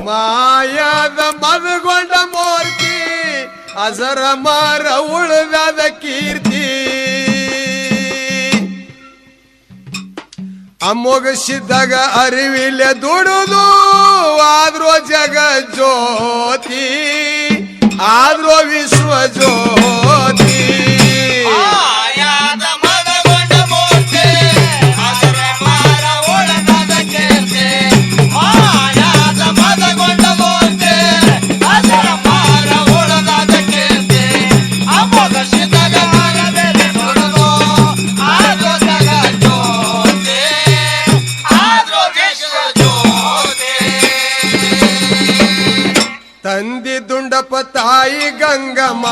ಮಾಯದ ಮದಗೊಂಡ ಮೂರ್ತಿ ಅಜರ ಮಾರ ಉಳಿದ ಕೀರ್ತಿ ಅಮೋಘಸಿದ್ದಾಗ ಅರಿವಿಲ್ಲ ದುಡುದು ಆದ್ರೋ ಜಗ ಜ್ಯೋತಿ ಆದ್ರೋ ವಿಶ್ವ ಜ್ಯೋತಿ ತಂದಿ ದುಂಡಪ್ಪ ತಾಯಿ ಗಂಗಮ್ಮ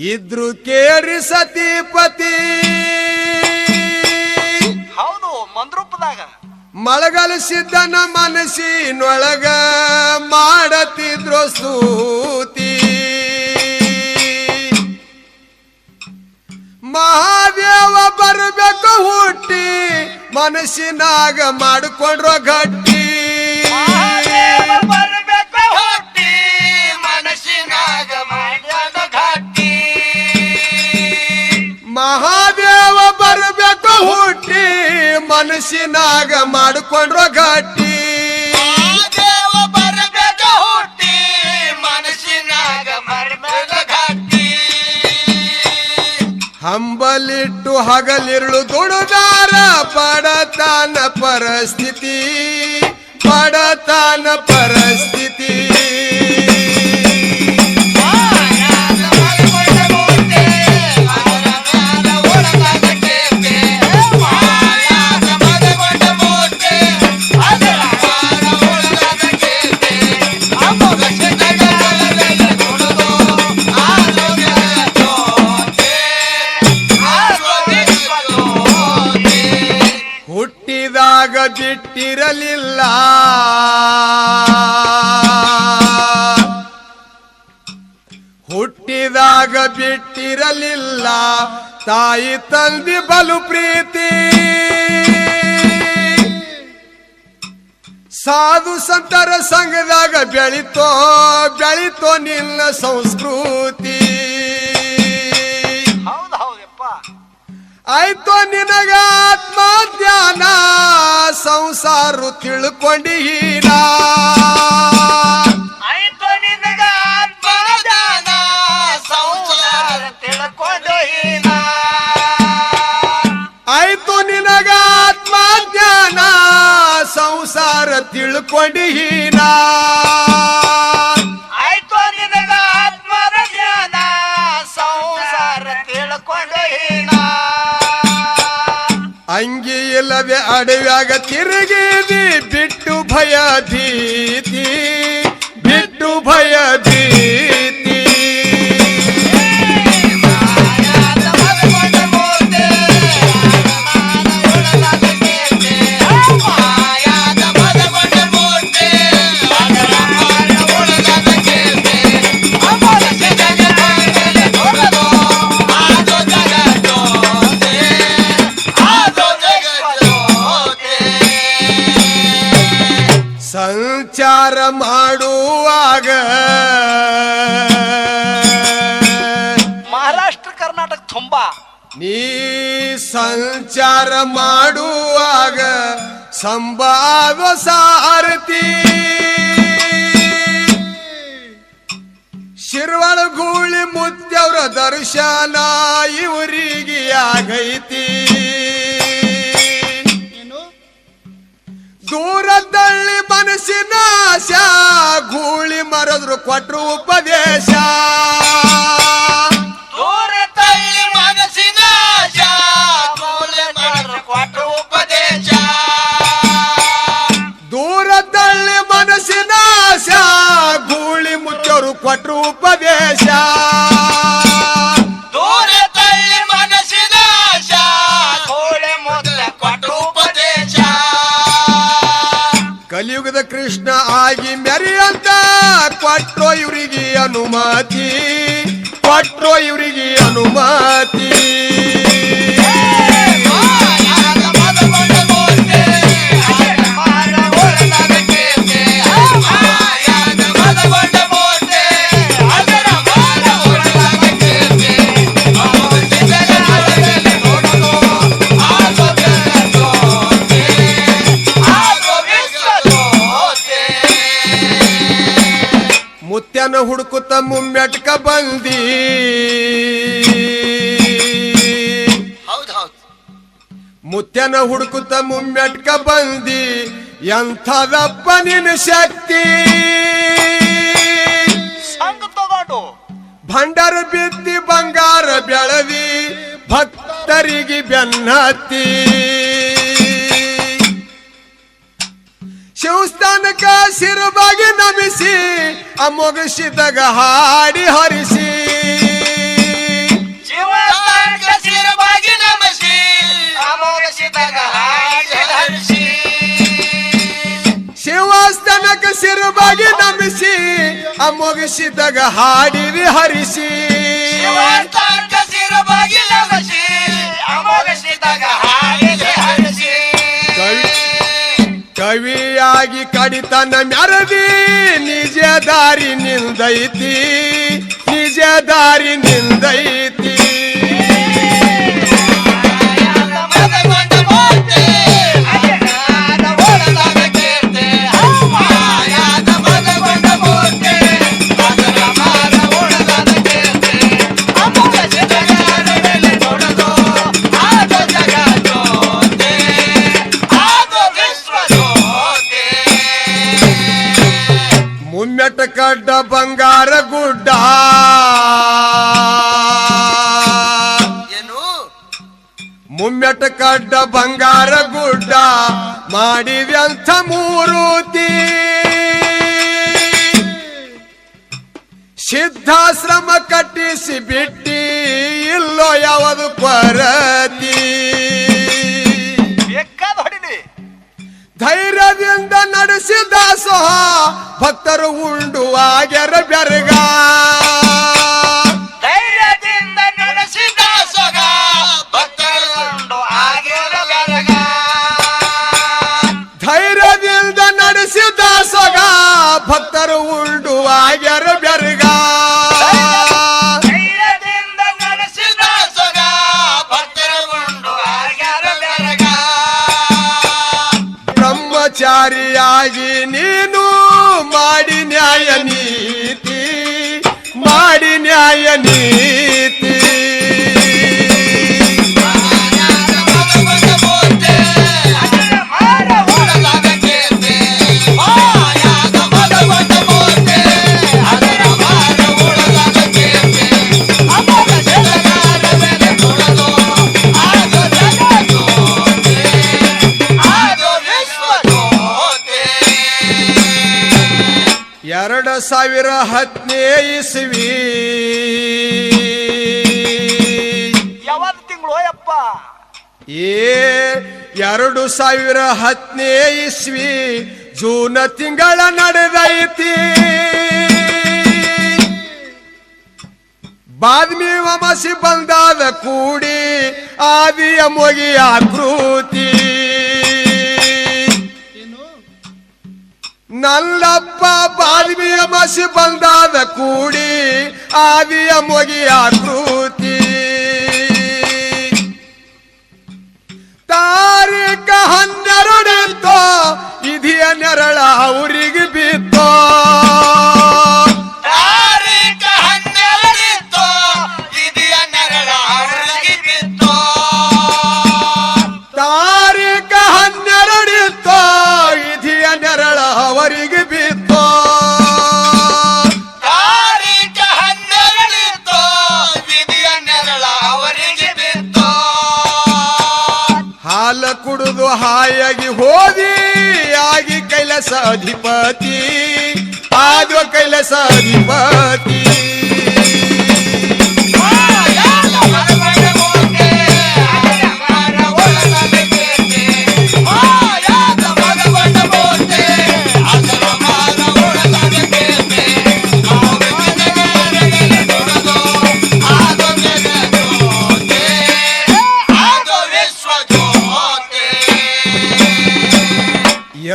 ಇದ್ರು ಕೇರಿ ಸತಿಪತಿ ಹೌದು ಮಂದ್ರೂಪದಾಗ ಮಳಗಲಿಸಿದ್ದನ ಮನಸ್ಸಿನೊಳಗ ಮಾಡತಿದ್ರು ಸ್ತೂತಿ ಮಹಾದೇವ ಬರಬೇಕು ಹುಟ್ಟಿ ಮನಸ್ಸಿನಾಗ ಮಾಡಿಕೊಂಡ್ರೋ ಗಟ್ಟಿ ಬರಬೇಕು ಹುಟ್ಟಿ ಮನಸ್ಸಿನಾಗ ಮಾಡಿದ ಗಟ್ಟಿ ಮಹಾದೇವ ಬರಬೇಕು ಹುಟ್ಟಿ ಮನಸ್ಸಿನಾಗ ಮಾಡಿಕೊಂಡ್ರೋ ಗಟ್ಟಿ ದೇವ ಬರಬೇಕು ಹುಟ್ಟಿ ಮನಸ್ಸಿನಾಗ ಮಾಡಿದ ಗಟ್ಟಿ ಹಂಬಲಿಟ್ಟು ಹಗಲಿರುಳು ದುಡುದಾರ ಬಡತನ ಪರಿಸ್ಥಿತಿ ಬಡತನ ಪರಿಸ್ಥಿತಿ ಹುಟ್ಟಿದಾಗ ಬಿಟ್ಟಿರಲಿಲ್ಲ ಹುಟ್ಟಿದಾಗ ಬಿಟ್ಟಿರಲಿಲ್ಲ ತಾಯಿ ತಂದಿ ಬಲು ಪ್ರೀತಿ ಸಾಧು ಸಂತರ ಸಂಘದಾಗ ಬೆಳಿತೋ ಬೆಳಿತೋ ನಿನ್ನ ಸಂಸ್ಕೃತಿ ಹೌದು ಹೌದಪ್ಪ ಆಯ್ತೋ ನಿನಗ ಆತ್ಮ ಧ್ಯಾನ ಸಂಸಾರ ತಿಳ್ಕೊಂಡಿನ ಆಯ್ತು ನಿನಗ ಆತ್ಮದಾನ ಸಂಸಾರ ತಿಳ್ಕೊಂಡು ಆಯ್ತು ನಿನಗ ಆತ್ಮ ಧ್ಯಾನ ಸಂಸಾರ ತಿಳ್ಕೊಂಡಿನ ಆಯ್ತು ನಿನಗ ಆತ್ಮದ ಜ್ಞಾನ ಸಂಸಾರ ತಿಳ್ಕೊಂಡು ಅಂಗಿ ಇಲ್ಲದೆ ಅಡವ್ಯಾಗ ತಿರುಗಿದಿ ಬಿಟ್ಟು ಭಯ ಭೀತಿ ಬಿಟ್ಟು ಭಯ ಭೀತಿ ಸಂಚಾರ ಮಾಡುವಾಗ ಮಹಾರಾಷ್ಟ್ರ ಕರ್ನಾಟಕ ತುಂಬಾ ನೀ ಸಂಚಾರ ಮಾಡುವಾಗ ಸಂಭಾವ ಸಾರಥಿ ಶಿರ್ವಳ ಗೂಳಿ ಮುತ್ಯವ್ರ ದರ್ಶನ ಇವರಿಗೆ ಆಗೈತಿ ದೂರದಲ್ಲಿ ಮನಸ್ಸಿನ ಆಶಾ ಗೂಳಿ ಮರದ್ರು ಕೊಟ್ರು ಉಪದೇಶ ದೂರದಲ್ಲಿ ಮನಸ್ಸಿನ ಆಶಾ ಗೂಳಿ ಮರದ್ರು ಕೊಟ್ರು ಉಪದೇಶ ದೂರದಲ್ಲಿ ಮನಸ್ಸಿನ ಆಶಾ ಗೂಳಿ ಮುಚ್ಚರು ಕೊಟ್ರು ಉಪದೇಶ ದೂರದಲ್ಲಿ ಮನಸ್ಸಿನ ಆಶಾ ಗೂಳಿ ಮುಚ್ಚ ಕೊಟ್ರು ಉಪದೇಶ ಕಲಿಯುಗದ ಕೃಷ್ಣ ಆಗಿ ಮೆರಿಯಂತ ಕೊಟ್ರೋ ಇವರಿಗೆ ಅನುಮತಿ ಕೊಟ್ರೋ ಇವರಿಗೆ ಅನುಮತಿ ಮದ ಹುಡುಕುತ್ತ ಮುಮ್ಮೆಟ್ಕ ಬಂದಿ ಹೌದೌದು ಮುತ್ಯನ ಹುಡುಕುತ್ತ ಮುಮ್ಮೆಟ್ಕ ಬಂದಿ ಎಂಥದಪ್ಪ ನಿನ್ನ ಶಕ್ತಿ ಸಂಘ ತಗೊಂಡು ಭಂಡಾರ ಬಿತ್ತಿ ಬಂಗಾರ ಬೆಳದಿ ಭಕ್ತರಿಗೆ ಬೆನ್ನತ್ತಿ ಶಿವಸ್ಥಾನಕ ಶಿರವಾಗಿ ನಮಿಸಿ ಅಮೋಘಸಿದಾಗ ಹಾಡಿ ಹರಿಸಿ ಶಿವಸ್ಥಾನಕ ಶಿರವಾಗಿ ನಮಿಸಿ ಅಮೋಘಸಿದಾಗ ಹಾಡಿ ಹರಿಸಿ ಶಿವಸ್ಥಾನಕ ಶಿರವಾಗಿ ನಮಿಸಿ ಅಮೋಘಸಿದಾಗ ಹಾಡಿರಿ ಹರಿಸಿ ಶಿವಸ್ಥಾನಕ ಶಿರವಾಗಿ ನಮಿಸಿ ಅಮೋಘಸಿದಾಗ ಹಾಡಿ ಹರಿಸಿ ಕವಿಯಾಗಿ ಕಡಿತನ ಮೆರದಿ ನಿಜ ದಾರಿ ನಿಂದೈತಿ ನಿಜ ದಾರಿ ನಿಂದೈತಿ ಮುಮ್ಮೆಟ್ಟ ಕಡ್ಡ ಬಂಗಾರ ಗುಡ್ಡ ಏನು ಮುಮ್ಮೆಟ್ಟ ಕಡ್ಡ ಬಂಗಾರ ಗುಡ್ಡ ಮಾಡಿವ್ಯಂಥ ಮೂರುತಿ ಸಿದ್ಧಾಶ್ರಮ ಕಟ್ಟಿಸಿ ಬಿಟ್ಟಿ ಇಲ್ಲೋ ಯಾವುದು ಕೊರತಿ ಬೇಕಾದ ಹೊಡಿಲಿ ಧೈರ್ಯದಿಂದ ನಡೆಸಿದ ಸಹ ಭಕ್ತರು ಉಂಡು ಆಗ್ಯರ ಬೆರಗ ಧೈರ್ಯದಿಂದ ನಡೆಸಿದ ಸೊಗ ಭಕ್ತರು ಆಗಿರ ಬೆರಗ ಧೈರ್ಯದಿಂದ ನಡೆಸಿದ ಸೊಗ ಭಕ್ತರು ಉಂಡು ಆಗ್ಯರ ಬೆರಗ ಧೈರ್ಯದಿಂದ ನಡೆಸಿದ ಸೊಗ ಭಕ್ತರು ಆಗಿರ ಬೆರಗ ಬ್ರಹ್ಮಚಾರಿಯಾಗಿ ನೀನು ಮಾಡಿ ನ್ಯಾಯ ನೀತಿ ಮಾಡಿ ನ್ಯಾಯ ನೀತಿ ಎರಡು 2010 ಇಸ್ವಿ ಯಾವತ್ತು ತಿಂಗಳು ಯಪ್ಪ ಏ 2010 ಇಸ್ವಿ ಜೂನ್ ತಿಂಗಳ ನಡೆದೈತಿ ಬಾದ್ಮಿ ವಮಸಿ ಬಂದಾದ ಕೂಡಿ ಆದಿಯ ಮೊಗಿ ಆಕೃತಿ ನಲ್ಲಪ್ಪ ಬಾದ್ಮಿಯ ಮಸಿ ಬಂದಾದ ಕೂಡಿ ಆದಿಯ ಮೊಗಿ ಆಕೃತಿ ತಾರೀಖ 12 ಇತ್ತೋ ಇದಿಯ ನೆರಳ ಅವರಿಗೆ ಬಿತ್ತೋ ತಾರೀಖ 12 ಇತ್ತೋ ಇದಿಯ ನೆರಳ ಅವರಿಗೆ ಬಿತ್ತೋ ತಾರೀಖ 12 ಇತ್ತೋ ಇದಿಯ ನೆರಳ ಅವರಿಗೆ ಬಿತ್ತೋ ತಾರೀಖ 12 ಇತ್ತೋ ಇದಿಯ ನೆರಳ ಅವರಿಗೆ ಬಿತ್ತೋ ಹಾಲ ಕುಡಿದು ಹಾಯಾಗಿ ಹೋದಿ ಆಗಿ ಕೈಲಾಸ ಅಧಿಪತಿ ಆದ್ವ ಕೈಲಾಸ ಅಧಿಪತಿ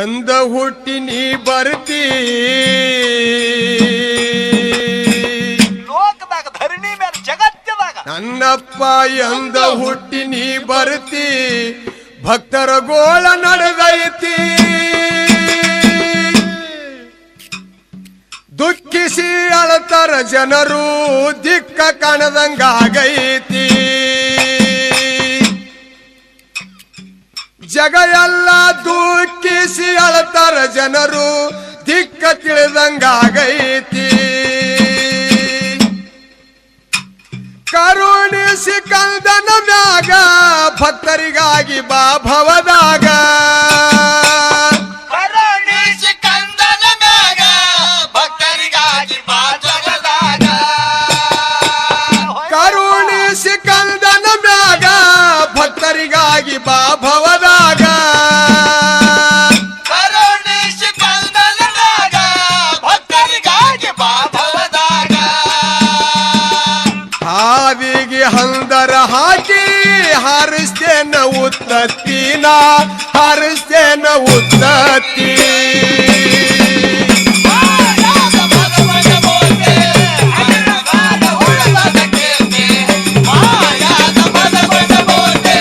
ಎಂದ ಹುಟ್ಟಿ ನೀ ಬರ್ತಿ ಲೋಕದಾಗ ಧರಣಿ ಮೇಲೆ ಜಗತ್ತದಾಗ ನನ್ನಪ್ಪ ಎಂದ ಹುಟ್ಟಿ ನೀ ಬರ್ತಿ ಭಕ್ತರ ಗೋಳ ನಡೆದೈತಿ ದುಃಖಿಸಿ ಅಳತರ ಜನರು ದಿಕ್ಕ ಕಾಣದಂಗಾಗೈತಿ ಜಗ ಎಲ್ಲ ದುಃಖಿಸಿ ಅಳತಾರ ಜನರು ದಿಕ್ಕ ತಿಳಿದಂಗಾಗೈತಿ ಕರುಣಿಸಿ ಕಂದನ ಮ್ಯಾಗ ಭಕ್ತರಿಗಾಗಿ ಬಾ ಭವದಾಗ ಕರುಣಿಸಿ ಕಂದನ ಮ್ಯಾಗ ಭಕ್ತರಿಗಾಗಿ ಬಾ ಜಗದಾಗ ಕರುಣಿಸಿ ಕಂದನ ಮ್ಯಾಗ ಭಕ್ತರಿಗಾಗಿ ಬಾ ಭವದಾಗ ಕರುಣಿಸಿ ಕಂದನ ಮ್ಯಾಗ ಭಕ್ತರಿಗಾಗಿ ಬಾ ಭವದಾಗ ಹಾದಿಗೆ ಹಂದರ ಹಾಕಿ ಹಾರಿಸ್ತೇನ ಉತ್ತತ್ತಿನ ಹಾರಿಸ್ತೇನ ಉತ್ತತ್ತಿ ಮಾಯಾದ ಭಗವನ ಬೋಧೆ ಅನಗಾದ ಉಳದ ಕೀರ್ತಿ ಮಾಯಾದ ಭಗವನ ಬೋಧೆ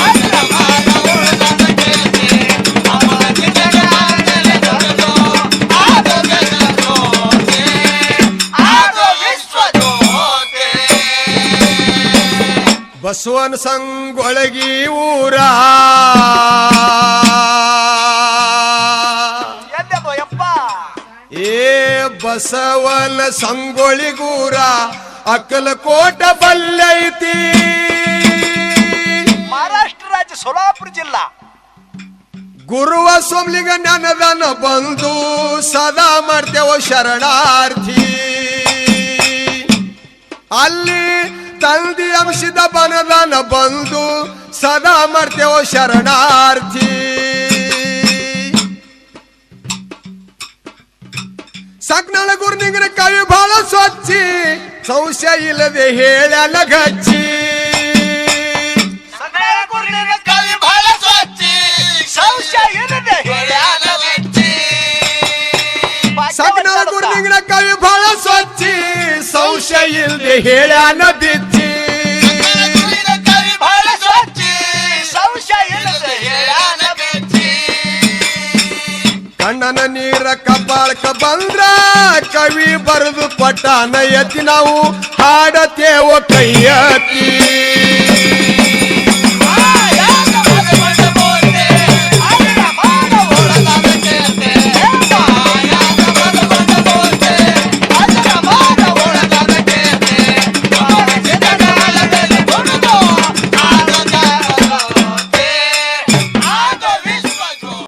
ಅನಗಾದ ಉಳದ ಕೀರ್ತಿ ಅಮರ ಜಗತ್ತಲ್ಲಿ ನಡೆದು ಆದು ಜಗಜ್ಯೋತಿ ಆದು ವಿಶ್ವಜ್ಯೋತಿ ಬಸವನ ಸಂಗೊಳಗಿ ಊರ ಎಲ್ಲೆಲ್ಲೋ ಯಪ್ಪ ಏ ಬಸವನ ಸಂಗೊಳಿಗೂರ ಅಕ್ಕಲಕೋಟ ಬಲ್ಲೈತಿ ಮಹಾರಾಷ್ಟ್ರ ರಾಜ್ಯ ಸೋಲಾಪುರ ಜಿಲ್ಲಾ ಗುರುವ ಸೋಮಲಿಂಗ ಜ್ಞಾನದಾನ ಬಂದು ಸದಾ ಮಾಡ್ತೇವ ಶರಣಾರ್ಥಿ ಅಲ್ಲಿ ತಂದಿ ಅಂಶದ ಬನದಾನ ಬಂದು ಸದಾ ಮಾಡ್ತೇವ ಶರಣಾರ್ಥಿ ಸಕ್ನಳ ಗುರುನಿಂಗನ ಕವಿ ಬಹಳ ಸ್ವಚ್ಛಿ ಸಂಶಯ ಇಲ್ಲದೆ ಹೇಳ್ಯಾನ ಗಚ್ಚಿ ಸಕಲ ಗುರುವಿನ ಕವಿ ಬಹಳ ಸ್ವಚ್ಛಿ ಸಂಶಯ ಇಲ್ಲದೆ ಹೇಳ್ಯಾನ ಮೆಚ್ಚಿ ಸಕ್ನಳ ಗುರುನಿಂಗನ ಕವಿ ಬಹಳ ಸ್ವಚ್ಛಿ ಸಂಶಯ ಇಲ್ಲದೆ ಹೇಳ್ಯಾನ ಬಿಚ್ಚಿ ಸಕಲ ಗುರುವಿನ ಕವಿ ಬಹಳ ಸ್ವಚ್ಛಿ ಸಂಶಯ ಇಲ್ಲದೆ ಹೇಳ್ಯಾನ ಮೆಚ್ಚಿ ಕಣ್ಣನ ನೀರ ಕಪಾಳಕ ಬಂದ್ರ ಕವಿ ಬರೆದು ಪಟ್ಟಾನ ಎತ್ತಿ ನಾವು ಹಾಡತೇವ ಕೈಯತ್ತಿ